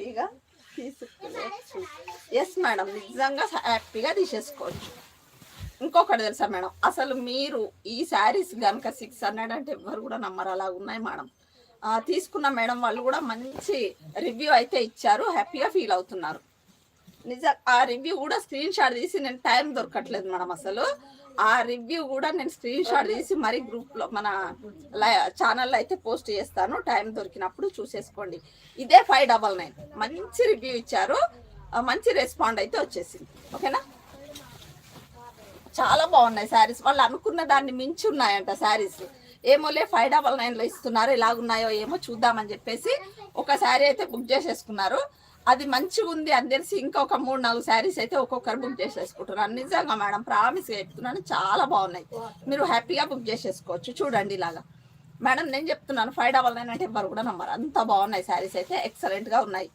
హ్యాపీగా తీసుకోవచ్చు. Yes madam, నిజంగా హ్యాపీగా తీసేసుకోవచ్చు. ఇంకొకటి తెలుసా మేడం, అసలు మీరు ఈ శారీస్ కనుక 600 అంటే ఎవరు కూడా నమ్మరు, అలా ఉన్నాయి మేడం. తీసుకున్న మేడం వాళ్ళు కూడా మంచి రివ్యూ అయితే ఇచ్చారు, హ్యాపీగా ఫీల్ అవుతున్నారు. నిజం, ఆ రివ్యూ కూడా స్క్రీన్ షాట్ తీసి, నేను టైం దొరకట్లేదు మేడం అసలు, ఆ రివ్యూ కూడా నేను స్క్రీన్ షాట్ తీసి మరి గ్రూప్లో మన ఛానల్లో అయితే పోస్ట్ చేస్తాను, టైం దొరికినప్పుడు చూసేసుకోండి. ఇదే 599, మంచి రివ్యూ ఇచ్చారు, మంచి రెస్పాండ్ అయితే వచ్చేసింది. ఓకేనా, చాలా బాగున్నాయి శారీస్. వాళ్ళు అనుకున్న దాన్ని మించి ఉన్నాయంట శారీస్. ఏమోలే 599లో ఇస్తున్నారు, ఎలాగున్నాయో ఏమో చూద్దామని చెప్పేసి ఒక శారీ అయితే బుక్ చేసేసుకున్నారు. అది మంచిగా ఉంది అని తెలిసి ఇంకొక 3-4 శారీస్ అయితే ఒక్కొక్కరు బుక్ చేసేసుకుంటున్నారు. నిజంగా మేడం, ప్రామిస్ చెప్తున్నాను, చాలా బాగున్నాయి, మీరు హ్యాపీగా బుక్ చేసేసుకోవచ్చు. చూడండి ఇలాగా మేడం, నేను చెప్తున్నాను 599 అంటే ఎవరు కూడా నమ్మరు, అంత బాగున్నాయి శారీస్ అయితే, ఎక్సలెంట్గా ఉన్నాయి.